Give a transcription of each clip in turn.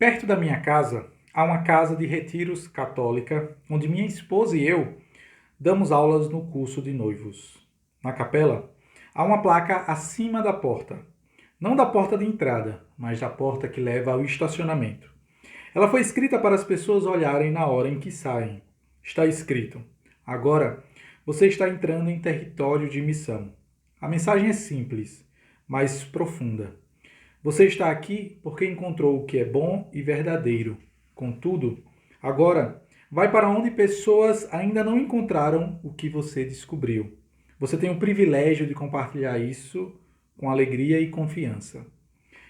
Perto da minha casa há uma casa de retiros católica, onde minha esposa e eu damos aulas no curso de noivos. Na capela há uma placa acima da porta, não da porta de entrada, mas da porta que leva ao estacionamento. Ela foi escrita para as pessoas olharem na hora em que saem. Está escrito: agora você está entrando em território de missão. A mensagem é simples, mas profunda. Você está aqui porque encontrou o que é bom e verdadeiro. Contudo, agora vai para onde pessoas ainda não encontraram o que você descobriu. Você tem o privilégio de compartilhar isso com alegria e confiança.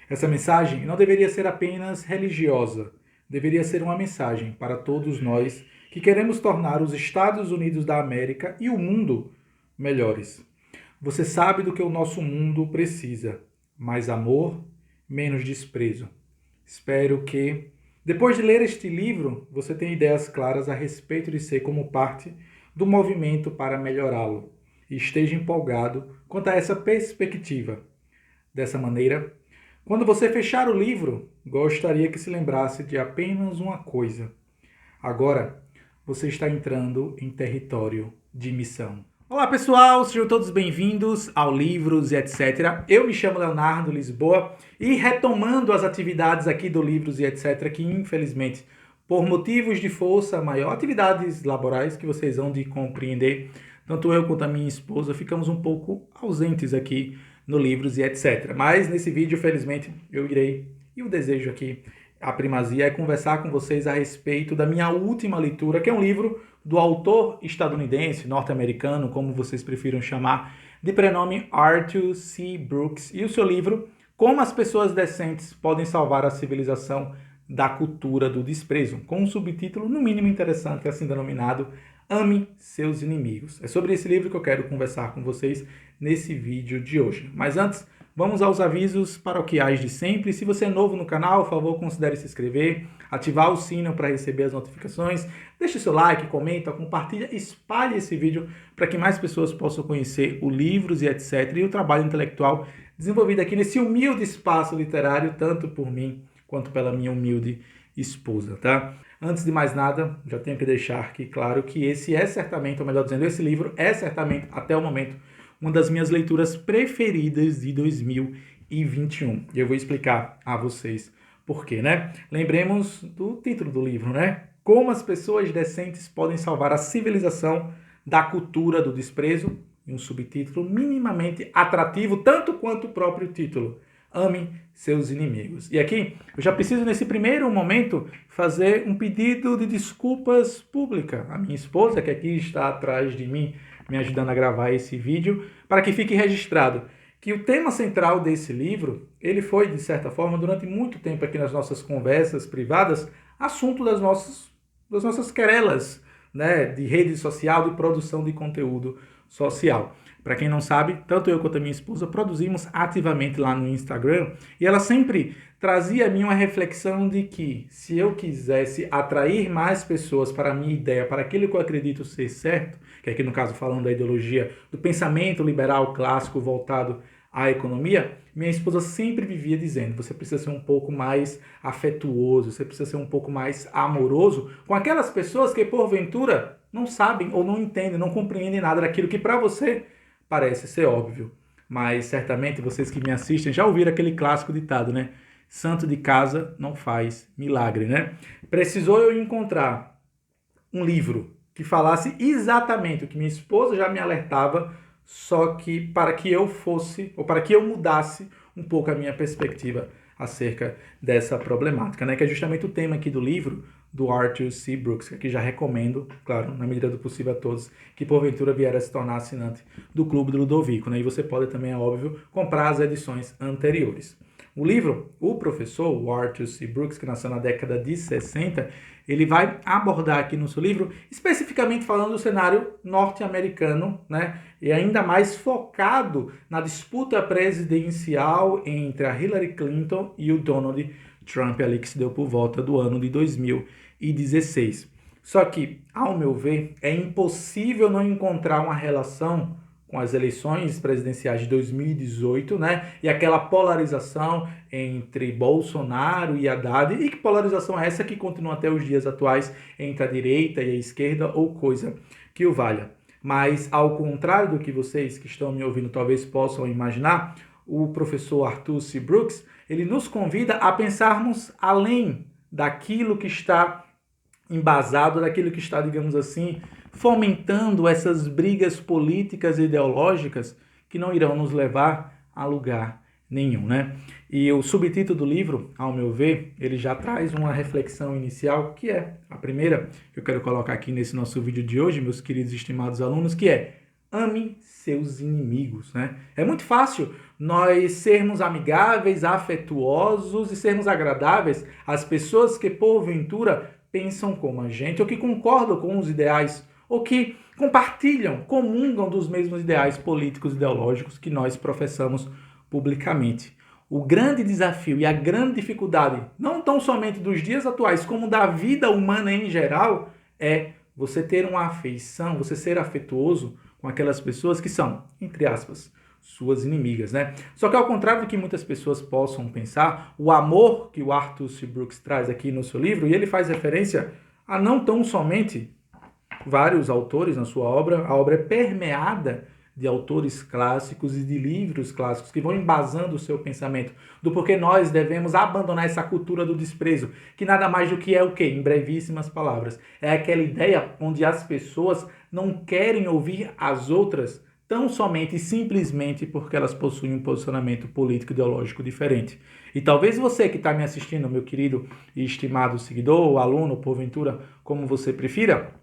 Essa mensagem não deveria ser apenas religiosa, deveria ser uma mensagem para todos nós que queremos tornar os Estados Unidos da América e o mundo melhores. Você sabe do que o nosso mundo precisa: mais amor, menos desprezo. Espero que, depois de ler este livro, você tenha ideias claras a respeito de ser como parte do movimento para melhorá-lo e esteja empolgado quanto a essa perspectiva. Dessa maneira, quando você fechar o livro, gostaria que se lembrasse de apenas uma coisa: agora você está entrando em território de missão. Olá pessoal, sejam todos bem-vindos ao Livros e etc. Eu me chamo Leonardo Lisboa e retomando as atividades aqui do Livros e etc, que infelizmente, por motivos de força maior, atividades laborais que vocês vão de compreender, tanto eu quanto a minha esposa ficamos um pouco ausentes aqui no Livros e etc. Mas nesse vídeo, felizmente, eu irei, e o desejo aqui, a primazia, é conversar com vocês a respeito da minha última leitura, que é um livro do autor estadunidense, norte-americano, como vocês prefiram chamar, de prenome Arthur C. Brooks, e o seu livro Como as Pessoas Decentes Podem Salvar a Civilização da Cultura do Desprezo, com um subtítulo no mínimo interessante, assim denominado Ame Seus Inimigos. É sobre esse livro que eu quero conversar com vocês nesse vídeo de hoje. Mas antes, vamos aos avisos paroquiais de sempre. Se você é novo no canal, por favor, considere se inscrever, ativar o sino para receber as notificações, deixe seu like, comenta, compartilha, espalhe esse vídeo para que mais pessoas possam conhecer o Livros e etc. e o trabalho intelectual desenvolvido aqui nesse humilde espaço literário, tanto por mim quanto pela minha humilde esposa, tá? Antes de mais nada, já tenho que deixar aqui claro que esse é certamente, ou melhor dizendo, esse livro é certamente, até o momento, uma das minhas leituras preferidas de 2021. E eu vou explicar a vocês por quê, né? Lembremos do título do livro, né? Como as pessoas decentes podem salvar a civilização da cultura do desprezo, e um subtítulo minimamente atrativo, tanto quanto o próprio título: Ame seus inimigos. E aqui, eu já preciso, nesse primeiro momento, fazer um pedido de desculpas pública à minha esposa, que aqui está atrás de mim, me ajudando a gravar esse vídeo, para que fique registrado que o tema central desse livro, ele foi, de certa forma, durante muito tempo aqui nas nossas conversas privadas, assunto das nossas querelas, né, de rede social, de produção de conteúdo social. Para quem não sabe, tanto eu quanto a minha esposa produzimos ativamente lá no Instagram, e ela sempre trazia a mim uma reflexão de que, se eu quisesse atrair mais pessoas para a minha ideia, para aquilo que eu acredito ser certo, que aqui no caso falando da ideologia do pensamento liberal clássico voltado à economia, minha esposa sempre vivia dizendo: você precisa ser um pouco mais afetuoso, você precisa ser um pouco mais amoroso com aquelas pessoas que porventura não sabem ou não entendem, não compreendem nada daquilo que para você parece ser óbvio. Mas certamente vocês que me assistem já ouviram aquele clássico ditado, né? Santo de casa não faz milagre, né? Precisou eu encontrar um livro que falasse exatamente o que minha esposa já me alertava, só que para que eu fosse, ou para que eu mudasse um pouco a minha perspectiva acerca dessa problemática, né? Que é justamente o tema aqui do livro, do Arthur C. Brooks, que aqui já recomendo, claro, na medida do possível a todos, que porventura vier a se tornar assinante do Clube do Ludovico, né? E você pode também, é óbvio, comprar as edições anteriores. O livro, o professor, o Arthur C. Brooks, que nasceu na década de 60, ele vai abordar aqui no seu livro, especificamente falando do cenário norte-americano, né? E ainda mais focado na disputa presidencial entre a Hillary Clinton e o Donald Trump, ali que se deu por volta do ano de 2016. Só que, ao meu ver, é impossível não encontrar uma relação com as eleições presidenciais de 2018, né? E aquela polarização entre Bolsonaro e Haddad, e que polarização é essa que continua até os dias atuais entre a direita e a esquerda, ou coisa que o valha. Mas, ao contrário do que vocês que estão me ouvindo talvez possam imaginar, o professor Arthur C. Brooks, ele nos convida a pensarmos além daquilo que está embasado, daquilo que está, digamos assim, fomentando essas brigas políticas e ideológicas que não irão nos levar a lugar nenhum, né? E o subtítulo do livro, ao meu ver, ele já traz uma reflexão inicial, que é a primeira que eu quero colocar aqui nesse nosso vídeo de hoje, meus queridos e estimados alunos, que é: ame seus inimigos, né? É muito fácil nós sermos amigáveis, afetuosos e sermos agradáveis às pessoas que, porventura, pensam como a gente, ou que concordam com os ideais, ou que compartilham, comungam dos mesmos ideais políticos e ideológicos que nós professamos publicamente. O grande desafio e a grande dificuldade, não tão somente dos dias atuais, como da vida humana em geral, é você ter uma afeição, você ser afetuoso com aquelas pessoas que são, entre aspas, suas inimigas, né? Só que ao contrário do que muitas pessoas possam pensar, o amor que o Arthur C. Brooks traz aqui no seu livro, e ele faz referência a não tão somente vários autores na sua obra, a obra é permeada de autores clássicos e de livros clássicos que vão embasando o seu pensamento do porquê nós devemos abandonar essa cultura do desprezo, que nada mais do que é o quê? Em brevíssimas palavras, é aquela ideia onde as pessoas não querem ouvir as outras tão somente e simplesmente porque elas possuem um posicionamento político ideológico diferente. E talvez você que está me assistindo, meu querido e estimado seguidor, aluno, porventura, como você prefira,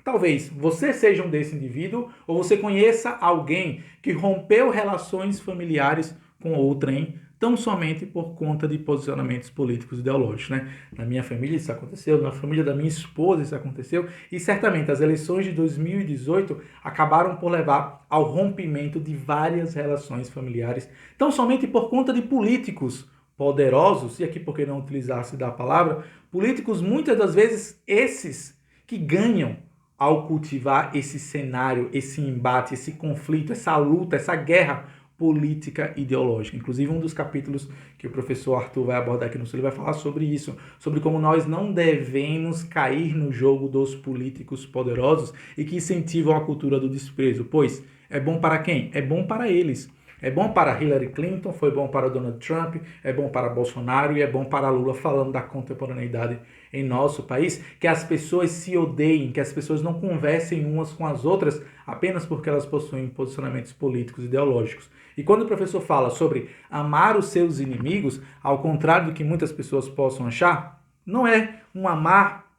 talvez você seja um desse indivíduo ou você conheça alguém que rompeu relações familiares com outrem tão somente por conta de posicionamentos políticos ideológicos, né? Na minha família isso aconteceu, na família da minha esposa isso aconteceu, e certamente as eleições de 2018 acabaram por levar ao rompimento de várias relações familiares, tão somente por conta de políticos poderosos, e aqui por que não utilizar-se da palavra, políticos muitas das vezes esses que ganham ao cultivar esse cenário, esse embate, esse conflito, essa luta, essa guerra política ideológica. Inclusive, um dos capítulos que o professor Arthur vai abordar aqui no seu livro vai falar sobre isso, sobre como nós não devemos cair no jogo dos políticos poderosos e que incentivam a cultura do desprezo, pois é bom para quem? É bom para eles. É bom para Hillary Clinton, foi bom para Donald Trump, é bom para Bolsonaro e é bom para Lula, falando da contemporaneidade em nosso país, que as pessoas se odeiem, que as pessoas não conversem umas com as outras apenas porque elas possuem posicionamentos políticos e ideológicos. E quando o professor fala sobre amar os seus inimigos, ao contrário do que muitas pessoas possam achar, não é um amar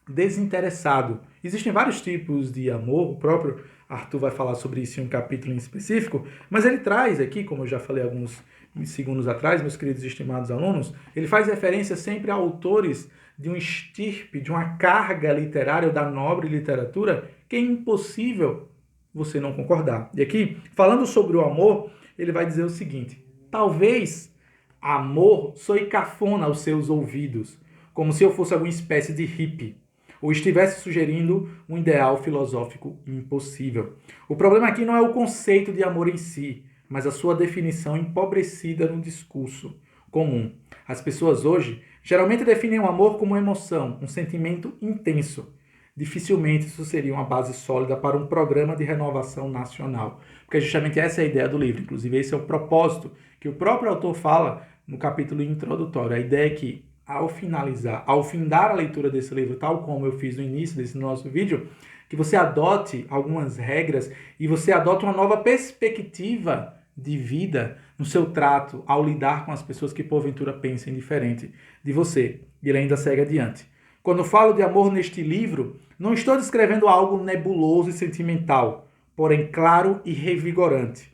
desinteressado. Existem vários tipos de amor, o próprio Arthur vai falar sobre isso em um capítulo em específico, mas ele traz aqui, como eu já falei alguns segundos atrás, meus queridos e estimados alunos, ele faz referência sempre a autores de um estirpe, de uma carga literária ou da nobre literatura que é impossível você não concordar. E aqui, falando sobre o amor, ele vai dizer o seguinte: talvez amor soe cafona aos seus ouvidos, como se eu fosse alguma espécie de hippie, ou estivesse sugerindo um ideal filosófico impossível. O problema aqui não é o conceito de amor em si, mas a sua definição empobrecida no discurso comum. As pessoas hoje geralmente definem o amor como emoção, um sentimento intenso. Dificilmente isso seria uma base sólida para um programa de renovação nacional. Porque justamente essa é a ideia do livro. Inclusive, esse é o propósito que o próprio autor fala no capítulo introdutório. A ideia é que, ao finalizar, ao findar a leitura desse livro, tal como eu fiz no início desse nosso vídeo, que você adote algumas regras e você adote uma nova perspectiva de vida no seu trato ao lidar com as pessoas que porventura pensem diferente de você. E ele ainda segue adiante. Quando falo de amor neste livro, não estou descrevendo algo nebuloso e sentimental, porém claro e revigorante.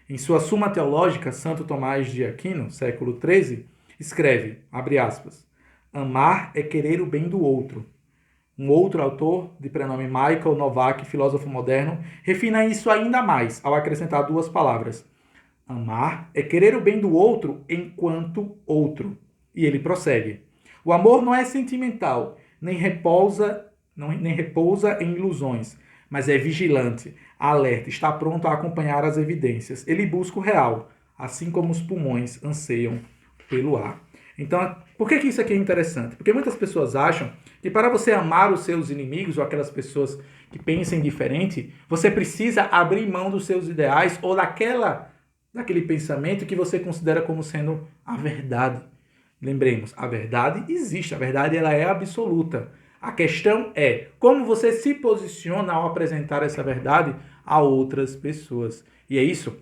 Em sua Suma Teológica, Santo Tomás de Aquino, século XIII, escreve, abre aspas, amar é querer o bem do outro. Um outro autor, de prenome Michael Novak, filósofo moderno, refina isso ainda mais, ao acrescentar duas palavras. Amar é querer o bem do outro enquanto outro. E ele prossegue. O amor não é sentimental, nem repousa em ilusões, mas é vigilante, alerta, está pronto a acompanhar as evidências. Ele busca o real, assim como os pulmões anseiam pelo ar. Então, por que isso aqui é interessante? Porque muitas pessoas acham que para você amar os seus inimigos ou aquelas pessoas que pensem diferente, você precisa abrir mão dos seus ideais ou daquele pensamento que você considera como sendo a verdade. Lembremos, a verdade existe, a verdade ela é absoluta. A questão é como você se posiciona ao apresentar essa verdade a outras pessoas. E é isso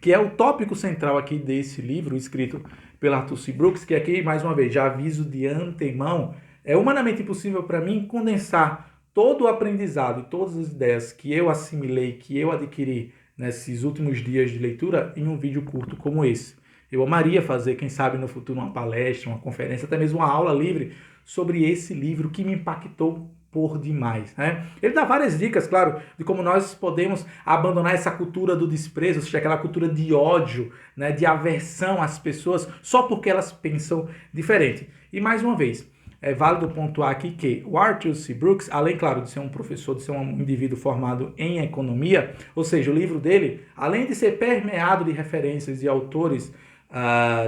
que é o tópico central aqui desse livro, escrito pelo Arthur C. Brooks, que aqui, mais uma vez, já aviso de antemão, é humanamente impossível para mim condensar todo o aprendizado e todas as ideias que eu assimilei, que eu adquiri nesses últimos dias de leitura em um vídeo curto como esse. Eu amaria fazer, quem sabe no futuro, uma palestra, uma conferência, até mesmo uma aula livre sobre esse livro que me impactou por demais, né? Ele dá várias dicas, claro, de como nós podemos abandonar essa cultura do desprezo, ou seja, aquela cultura de ódio, né, de aversão às pessoas só porque elas pensam diferente. E mais uma vez, é válido pontuar aqui que o Arthur C. Brooks, além, claro, de ser um professor, de ser um indivíduo formado em economia, ou seja, o livro dele, além de ser permeado de referências de autores,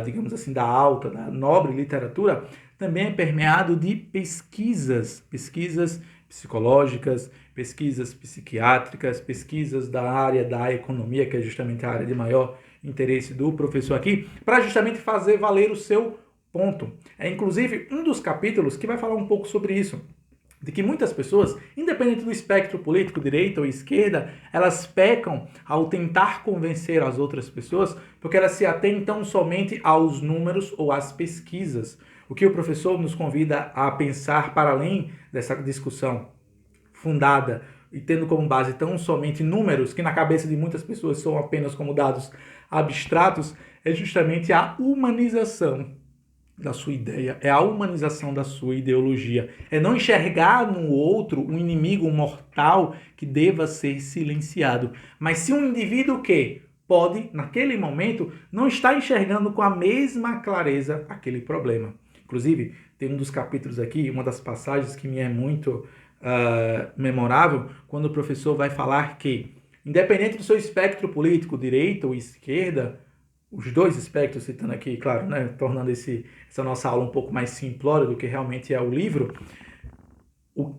digamos assim, da alta, da nobre literatura, também é permeado de pesquisas psicológicas, pesquisas psiquiátricas, pesquisas da área da economia, que é justamente a área de maior interesse do professor aqui, para justamente fazer valer o seu ponto. É inclusive um dos capítulos que vai falar um pouco sobre isso, de que muitas pessoas, independente do espectro político, direita ou esquerda, elas pecam ao tentar convencer as outras pessoas, porque elas se atentam somente aos números ou às pesquisas. O que o professor nos convida a pensar para além dessa discussão fundada e tendo como base tão somente números, que na cabeça de muitas pessoas são apenas como dados abstratos, é justamente a humanização da sua ideia, é a humanização da sua ideologia. É não enxergar no outro um inimigo mortal que deva ser silenciado. Mas se um indivíduo que pode, naquele momento, não está enxergando com a mesma clareza aquele problema. Inclusive, tem um dos capítulos aqui, uma das passagens que me é muito memorável, quando o professor vai falar que, independente do seu espectro político, direita ou esquerda, os dois espectros, citando aqui, claro, né, tornando essa nossa aula um pouco mais simplória do que realmente é o livro,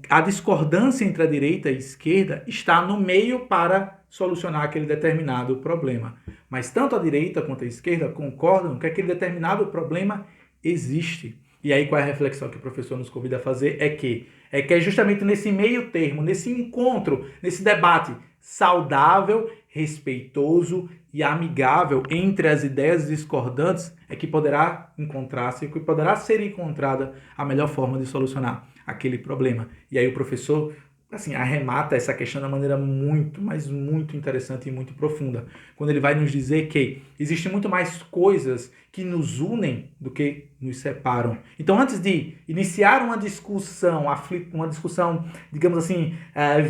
a discordância entre a direita e a esquerda está no meio para solucionar aquele determinado problema. Mas tanto a direita quanto a esquerda concordam que aquele determinado problema existe. E aí qual é a reflexão que o professor nos convida a fazer? É que é justamente nesse meio termo, nesse encontro, nesse debate saudável, respeitoso e amigável entre as ideias discordantes é que poderá encontrar-se, que poderá ser encontrada a melhor forma de solucionar aquele problema. E aí o professor assim, arremata essa questão de uma maneira muito, mas muito interessante e muito profunda. Quando ele vai nos dizer que existem muito mais coisas que nos unem do que nos separam. Então, antes de iniciar uma discussão, digamos assim,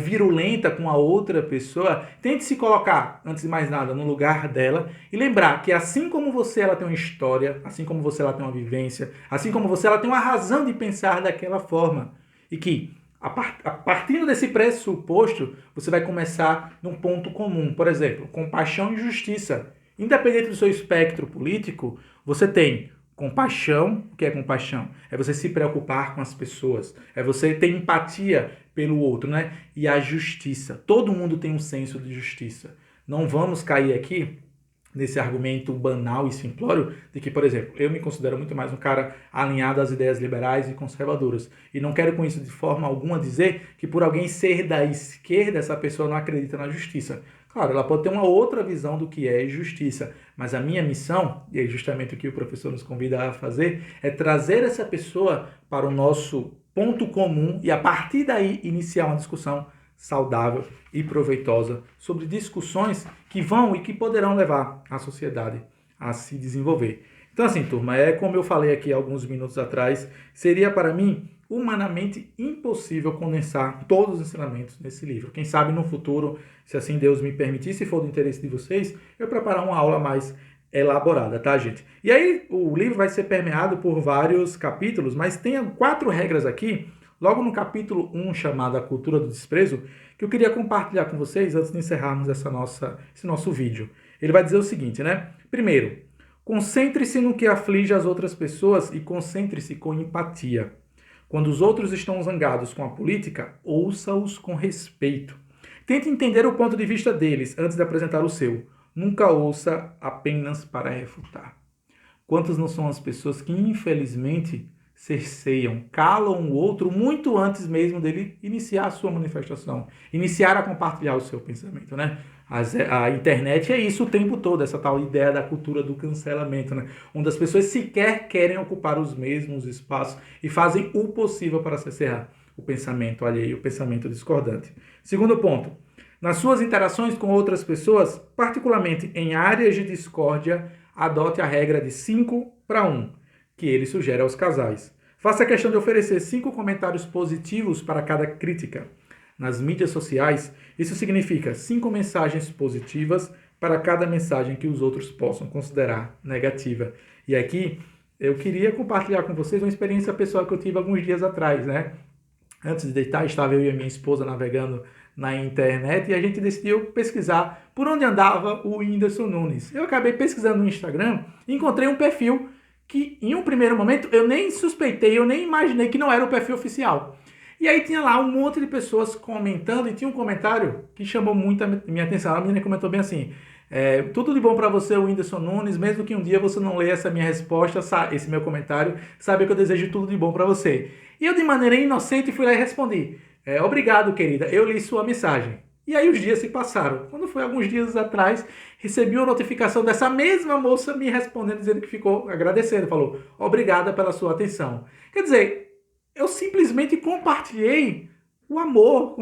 virulenta com a outra pessoa, tente se colocar, antes de mais nada, no lugar dela e lembrar que assim como você, ela tem uma história, assim como você, ela tem uma vivência, assim como você, ela tem uma razão de pensar daquela forma. E que a partir desse pressuposto, você vai começar num ponto comum. Por exemplo, compaixão e justiça. Independente do seu espectro político, você tem compaixão. O que é compaixão? É você se preocupar com as pessoas. É você ter empatia pelo outro, né? E a justiça. Todo mundo tem um senso de justiça. Não vamos cair aqui nesse argumento banal e simplório de que, por exemplo, eu me considero muito mais um cara alinhado às ideias liberais e conservadoras. E não quero com isso de forma alguma dizer que por alguém ser da esquerda, essa pessoa não acredita na justiça. Claro, ela pode ter uma outra visão do que é justiça, mas a minha missão, e é justamente o que o professor nos convida a fazer, é trazer essa pessoa para o nosso ponto comum e a partir daí iniciar uma discussão saudável e proveitosa sobre discussões que vão e que poderão levar a sociedade a se desenvolver. Então assim, turma, como eu falei aqui alguns minutos atrás, seria para mim humanamente impossível condensar todos os ensinamentos nesse livro. Quem sabe no futuro, se assim Deus me permitir, se for do interesse de vocês, eu preparar uma aula mais elaborada, tá, gente? E aí o livro vai ser permeado por vários capítulos, mas tem 4 regras aqui logo no capítulo 1, chamado A Cultura do Desprezo, que eu queria compartilhar com vocês antes de encerrarmos esse nosso vídeo. Ele vai dizer o seguinte, né? Primeiro, concentre-se no que aflige as outras pessoas e concentre-se com empatia. Quando os outros estão zangados com a política, ouça-os com respeito. Tente entender o ponto de vista deles antes de apresentar o seu. Nunca ouça apenas para refutar. Quantas não são as pessoas que, infelizmente, cerceiam, calam o outro muito antes mesmo dele iniciar a sua manifestação, iniciar a compartilhar o seu pensamento, né? A internet é isso o tempo todo, essa tal ideia da cultura do cancelamento, né? Onde as pessoas sequer querem ocupar os mesmos espaços e fazem o possível para cercear o pensamento alheio, o pensamento discordante. Segundo ponto, nas suas interações com outras pessoas, particularmente em áreas de discórdia, adote a regra de 5 para 1, que ele sugere aos casais. Faça a questão de oferecer 5 comentários positivos para cada crítica. Nas mídias sociais, isso significa 5 mensagens positivas para cada mensagem que os outros possam considerar negativa. E aqui eu queria compartilhar com vocês uma experiência pessoal que eu tive alguns dias atrás, né? Antes de deitar, estava eu e a minha esposa navegando na internet e a gente decidiu pesquisar por onde andava o Whindersson Nunes. Eu acabei pesquisando no Instagram e encontrei um perfil que, em um primeiro momento, eu nem suspeitei, eu nem imaginei que não era o perfil oficial. E aí tinha lá um monte de pessoas comentando e tinha um comentário que chamou muito a minha atenção. A menina comentou bem assim, tudo de bom para você, Whindersson Nunes, mesmo que um dia você não leia essa minha resposta, esse meu comentário, saiba que eu desejo tudo de bom para você. E eu, de maneira inocente, fui lá e respondi, obrigado, querida, eu li sua mensagem. E aí os dias se passaram. Quando foi alguns dias atrás, recebi uma notificação dessa mesma moça me respondendo, dizendo que ficou agradecendo, falou, obrigada pela sua atenção. Quer dizer, eu simplesmente compartilhei o amor,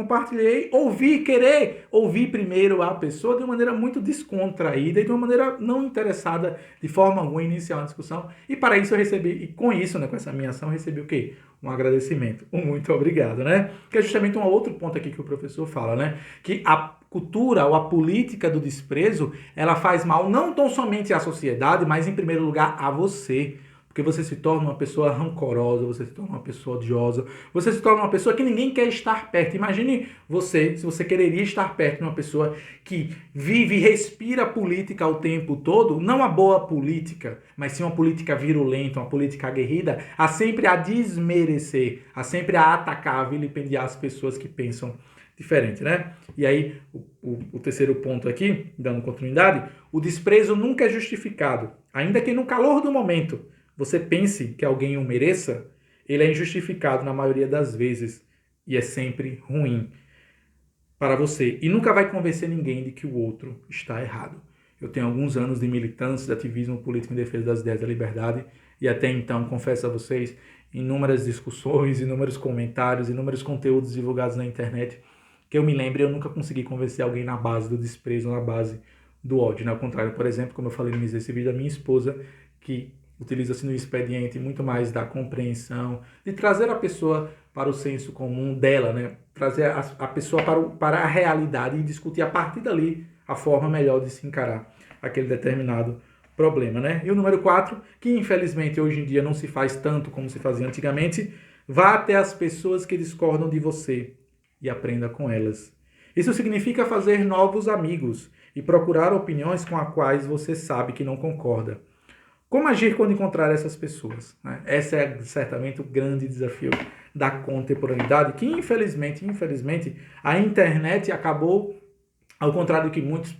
querer ouvir primeiro a pessoa de uma maneira muito descontraída e de uma maneira não interessada de forma alguma em iniciar uma discussão. E para isso eu recebi, e com isso, né, com essa minha ação, eu recebi o quê? Um agradecimento. Um muito obrigado, né? Que é justamente um outro ponto aqui que o professor fala, né? Que a cultura ou a política do desprezo, ela faz mal não tão somente à sociedade, mas em primeiro lugar a você. Porque você se torna uma pessoa rancorosa, você se torna uma pessoa odiosa, você se torna uma pessoa que ninguém quer estar perto. Imagine você, se você quereria estar perto de uma pessoa que vive e respira política o tempo todo, não a boa política, mas sim uma política virulenta, uma política aguerrida, a sempre a desmerecer, a sempre a atacar, a vilipendiar as pessoas que pensam diferente, né? E aí, o terceiro ponto aqui, dando continuidade, o desprezo nunca é justificado, ainda que no calor do momento você pense que alguém o mereça, ele é injustificado na maioria das vezes e é sempre ruim para você. E nunca vai convencer ninguém de que o outro está errado. Eu tenho alguns anos de militância, de ativismo político em defesa das ideias da liberdade e até então, confesso a vocês, inúmeras discussões, inúmeros comentários, inúmeros conteúdos divulgados na internet que eu me lembro, eu nunca consegui convencer alguém na base do desprezo, na base do ódio. Né? Ao contrário, por exemplo, como eu falei no início desse vídeo, a minha esposa, que utiliza-se no expediente muito mais da compreensão, de trazer a pessoa para o senso comum dela, né? Trazer a pessoa para a realidade e discutir a partir dali a forma melhor de se encarar aquele determinado problema, né? E o número 4, que infelizmente hoje em dia não se faz tanto como se fazia antigamente, vá até as pessoas que discordam de você e aprenda com elas. Isso significa fazer novos amigos e procurar opiniões com as quais você sabe que não concorda. Como agir quando encontrar essas pessoas? Né? Esse é certamente o grande desafio da contemporaneidade, que infelizmente, a internet acabou, ao contrário do que muitos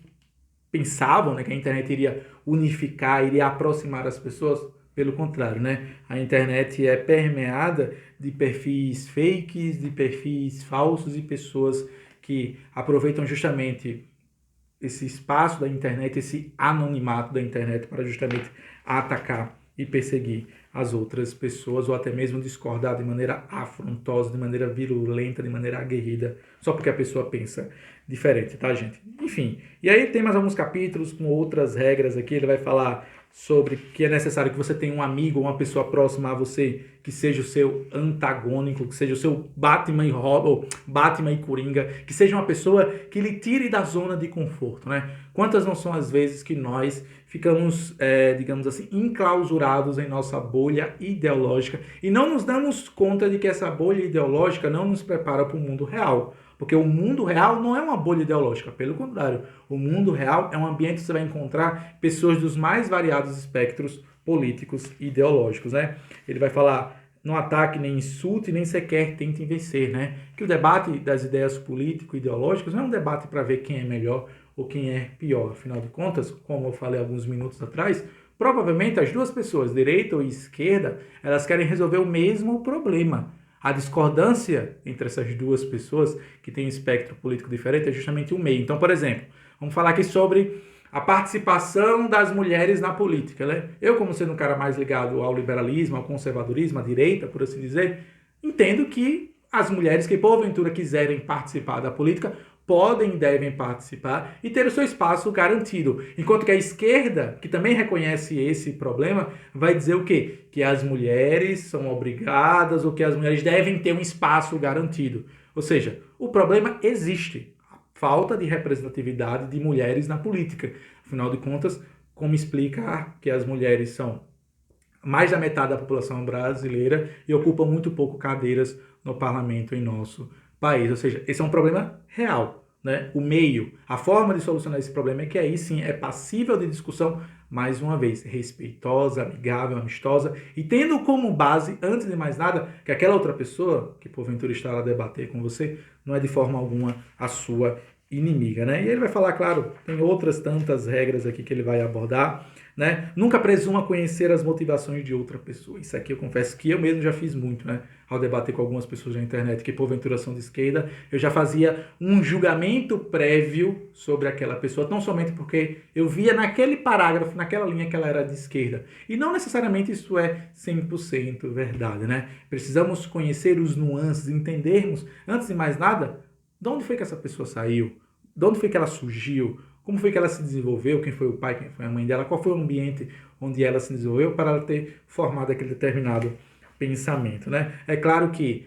pensavam, né, que a internet iria unificar, iria aproximar as pessoas, pelo contrário, né? A internet é permeada de perfis fakes, de perfis falsos e pessoas que aproveitam justamente esse espaço da internet, esse anonimato da internet para justamente atacar e perseguir as outras pessoas ou até mesmo discordar de maneira afrontosa, de maneira virulenta, de maneira aguerrida, só porque a pessoa pensa diferente, tá, gente? Enfim, e aí tem mais alguns capítulos com outras regras aqui, ele vai falar sobre que é necessário que você tenha um amigo, uma pessoa próxima a você que seja o seu antagônico, que seja o seu Batman e Robin, Batman e Coringa, que seja uma pessoa que lhe tire da zona de conforto, né? Quantas não são as vezes que nós ficamos, digamos assim, enclausurados em nossa bolha ideológica e não nos damos conta de que essa bolha ideológica não nos prepara para o mundo real. Porque o mundo real não é uma bolha ideológica, pelo contrário. O mundo real é um ambiente que você vai encontrar pessoas dos mais variados espectros políticos e ideológicos, né? Ele vai falar, não ataque, nem insulte, nem sequer tente vencer, né? Que o debate das ideias político-ideológicas não é um debate para ver quem é melhor ou quem é pior. Afinal de contas, como eu falei alguns minutos atrás, provavelmente as duas pessoas, direita ou esquerda, elas querem resolver o mesmo problema. A discordância entre essas duas pessoas que têm um espectro político diferente é justamente o meio. Então, por exemplo, vamos falar aqui sobre a participação das mulheres na política, né? Eu, como sendo um cara mais ligado ao liberalismo, ao conservadorismo, à direita, por assim dizer, entendo que as mulheres que porventura quiserem participar da política podem e devem participar e ter o seu espaço garantido. Enquanto que a esquerda, que também reconhece esse problema, vai dizer o quê? Que as mulheres são obrigadas ou que as mulheres devem ter um espaço garantido. Ou seja, o problema existe. A falta de representatividade de mulheres na política. Afinal de contas, como explicar que as mulheres são mais da metade da população brasileira e ocupam muito pouco cadeiras no parlamento em nosso país. Ou seja, esse é um problema real. Né? O meio, a forma de solucionar esse problema é que aí sim é passível de discussão, mais uma vez, respeitosa, amigável, amistosa, e tendo como base, antes de mais nada, que aquela outra pessoa, que porventura está a debater com você, não é de forma alguma a sua inimiga, né? E ele vai falar, claro, tem outras tantas regras aqui que ele vai abordar, né? Nunca presuma conhecer as motivações de outra pessoa. Isso aqui eu confesso que eu mesmo já fiz muito, né? Ao debater com algumas pessoas na internet que porventura são de esquerda, eu já fazia um julgamento prévio sobre aquela pessoa, não somente porque eu via naquele parágrafo, naquela linha que ela era de esquerda. E não necessariamente isso é 100% verdade, né? Precisamos conhecer os nuances, entendermos, antes de mais nada, de onde foi que essa pessoa saiu? De onde foi que ela surgiu? Como foi que ela se desenvolveu? Quem foi o pai? Quem foi a mãe dela? Qual foi o ambiente onde ela se desenvolveu para ela ter formado aquele determinado pensamento, né? É claro que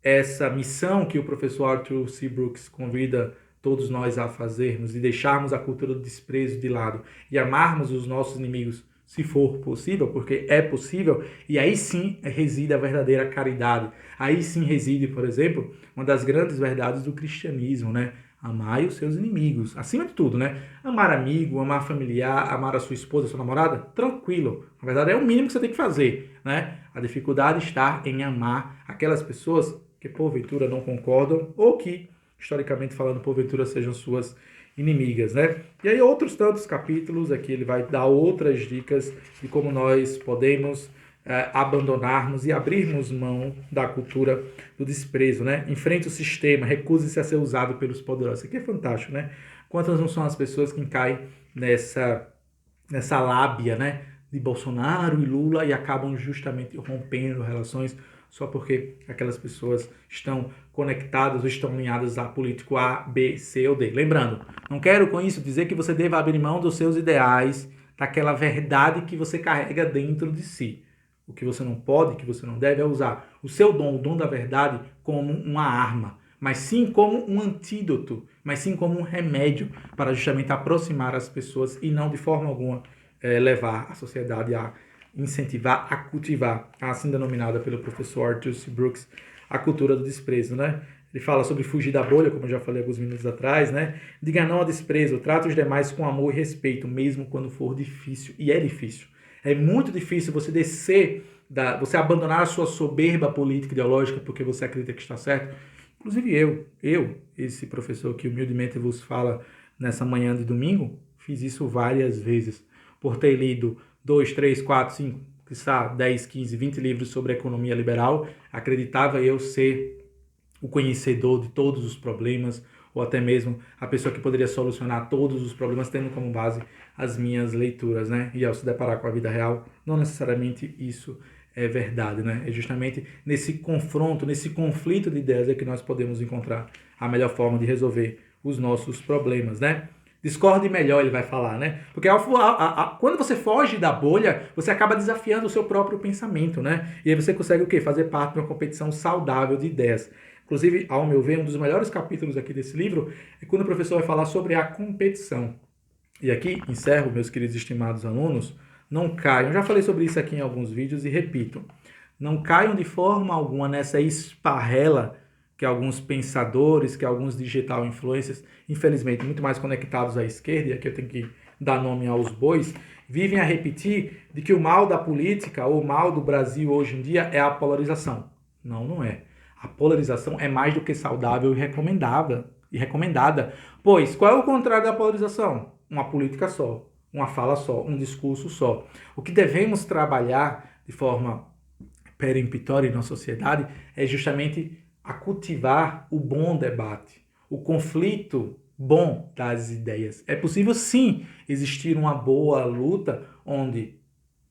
essa missão que o professor Arthur C. Brooks convida todos nós a fazermos e deixarmos a cultura do desprezo de lado e amarmos os nossos inimigos, se for possível, porque é possível, e aí sim reside a verdadeira caridade. Aí sim reside, por exemplo, uma das grandes verdades do cristianismo, né? Amai os seus inimigos, acima de tudo, né? Amar amigo, amar familiar, amar a sua esposa, a sua namorada, tranquilo. Na verdade, é o mínimo que você tem que fazer, né? A dificuldade está em amar aquelas pessoas que porventura não concordam ou que, historicamente falando, porventura sejam suas inimigas, né? E aí outros tantos capítulos aqui ele vai dar outras dicas de como nós podemos abandonarmos e abrirmos mão da cultura do desprezo, né? Enfrente o sistema, recuse-se a ser usado pelos poderosos. Isso aqui é fantástico, né? Quantas não são as pessoas que caem nessa lábia, né? De Bolsonaro e Lula e acabam justamente rompendo relações só porque aquelas pessoas estão conectadas ou estão alinhadas a político A, B, C ou D. Lembrando, não quero com isso dizer que você deva abrir mão dos seus ideais, daquela verdade que você carrega dentro de si. O que você não pode, que você não deve é usar o seu dom, o dom da verdade, como uma arma, mas sim como um antídoto, mas sim como um remédio para justamente aproximar as pessoas e não de forma alguma levar a sociedade a incentivar, a cultivar, a assim denominada pelo professor Arthur C. Brooks, a cultura do desprezo, né? Ele fala sobre fugir da bolha, como eu já falei alguns minutos atrás, né? Diga não ao desprezo, trate os demais com amor e respeito, mesmo quando for difícil. E é difícil. É muito difícil você você abandonar a sua soberba política ideológica porque você acredita que está certo. Inclusive esse professor que humildemente vos fala nessa manhã de domingo, fiz isso várias vezes, por ter lido 2, 3, 4, 5, que está 10, 15, 20 livros sobre economia liberal, acreditava eu ser o conhecedor de todos os problemas, ou até mesmo a pessoa que poderia solucionar todos os problemas, tendo como base as minhas leituras, né? E ao se deparar com a vida real, não necessariamente isso é verdade, né? É justamente nesse confronto, nesse conflito de ideias é que nós podemos encontrar a melhor forma de resolver os nossos problemas, né? Discorde melhor, ele vai falar, né? Porque quando você foge da bolha, você acaba desafiando o seu próprio pensamento, né? E aí você consegue o quê? Fazer parte de uma competição saudável de ideias. Inclusive, ao meu ver, um dos melhores capítulos aqui desse livro é quando o professor vai falar sobre a competição. E aqui encerro, meus queridos e estimados alunos, não caiam, já falei sobre isso aqui em alguns vídeos e repito, não caiam de forma alguma nessa esparrela que alguns pensadores, que alguns digital influencers, infelizmente muito mais conectados à esquerda, e aqui eu tenho que dar nome aos bois, vivem a repetir de que o mal da política ou o mal do Brasil hoje em dia é a polarização. Não, não é. A polarização é mais do que saudável e recomendada. Pois, qual é o contrário da polarização? Uma política só, uma fala só, um discurso só. O que devemos trabalhar de forma peremptória na sociedade é justamente a cultivar o bom debate, o conflito bom das ideias. É possível sim existir uma boa luta onde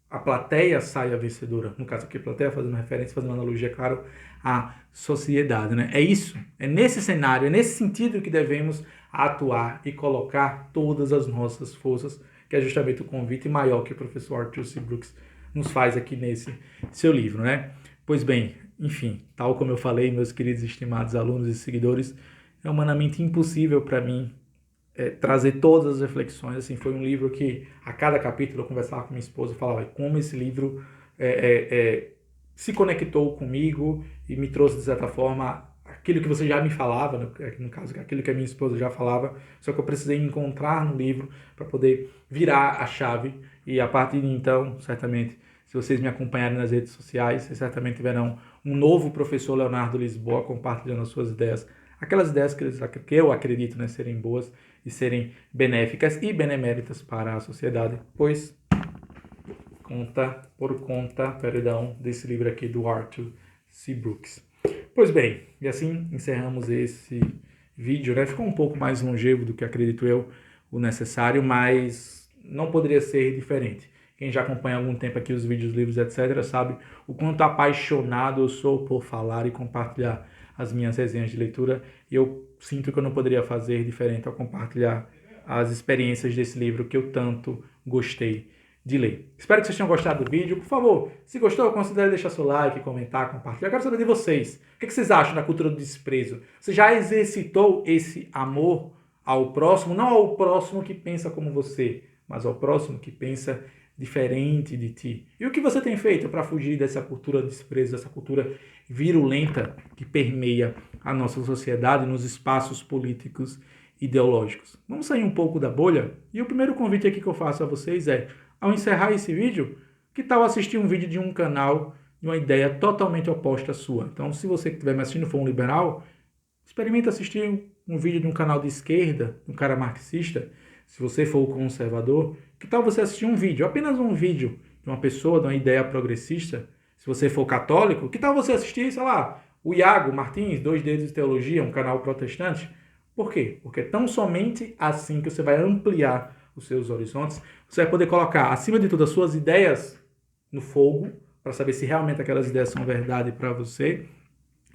a plateia saia vencedora. No caso aqui, a plateia fazendo referência, fazendo uma analogia, claro, à sociedade, né? É isso, é nesse cenário, é nesse sentido que devemos atuar e colocar todas as nossas forças, que é justamente o convite maior que o professor Arthur C. Brooks nos faz aqui nesse seu livro, né? Pois bem, enfim, tal como eu falei, meus queridos e estimados alunos e seguidores, é humanamente impossível para mim trazer todas as reflexões. Assim, foi um livro que a cada capítulo eu conversava com minha esposa e falava como esse livro se conectou comigo e me trouxe, de certa forma, aquilo que você já me falava, no caso, aquilo que a minha esposa já falava, só que eu precisei encontrar no livro para poder virar a chave. E a partir de então, certamente, se vocês me acompanharem nas redes sociais, vocês certamente verão um novo professor Leonardo Lisboa compartilhando as suas ideias, aquelas ideias que eu acredito, né, serem boas e serem benéficas e beneméritas para a sociedade, pois por conta desse livro aqui do Arthur C. Brooks. Pois bem, e assim encerramos esse vídeo, né? Ficou um pouco mais longevo do que acredito eu o necessário, mas não poderia ser diferente. Quem já acompanha há algum tempo aqui os vídeos, livros, etc., sabe o quanto apaixonado eu sou por falar e compartilhar as minhas resenhas de leitura, e eu sinto que eu não poderia fazer diferente ao compartilhar as experiências desse livro que eu tanto gostei de ler. Espero que vocês tenham gostado do vídeo. Por favor, se gostou, considere deixar seu like, comentar, compartilhar. Eu quero saber de vocês. O que vocês acham da cultura do desprezo? Você já exercitou esse amor ao próximo? Não ao próximo que pensa como você, mas ao próximo que pensa diferente de ti. E o que você tem feito para fugir dessa cultura do desprezo, dessa cultura virulenta que permeia a nossa sociedade nos espaços políticos ideológicos? Vamos sair um pouco da bolha? E o primeiro convite aqui que eu faço a vocês é, ao encerrar esse vídeo, que tal assistir um vídeo de um canal de uma ideia totalmente oposta à sua? Então, se você que estiver me assistindo for um liberal, experimenta assistir um vídeo de um canal de esquerda, de um cara marxista. Se você for conservador, que tal você assistir um vídeo, apenas um vídeo de uma pessoa, de uma ideia progressista? Se você for católico, que tal você assistir, sei lá, o Iago Martins, 2 Dedos de Teologia, um canal protestante? Por quê? Porque é tão somente assim que você vai ampliar os seus horizontes, você vai poder colocar, acima de tudo, as suas ideias no fogo, para saber se realmente aquelas ideias são verdade para você.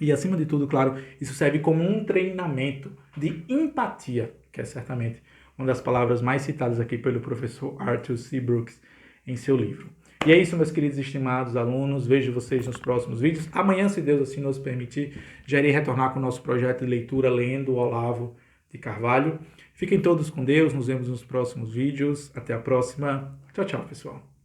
E, acima de tudo, claro, isso serve como um treinamento de empatia, que é certamente uma das palavras mais citadas aqui pelo professor Arthur C. Brooks em seu livro. E é isso, meus queridos e estimados alunos. Vejo vocês nos próximos vídeos. Amanhã, se Deus assim nos permitir, já irei retornar com o nosso projeto de leitura lendo o Olavo de Carvalho. Fiquem todos com Deus. Nos vemos nos próximos vídeos. Até a próxima. Tchau, tchau, pessoal.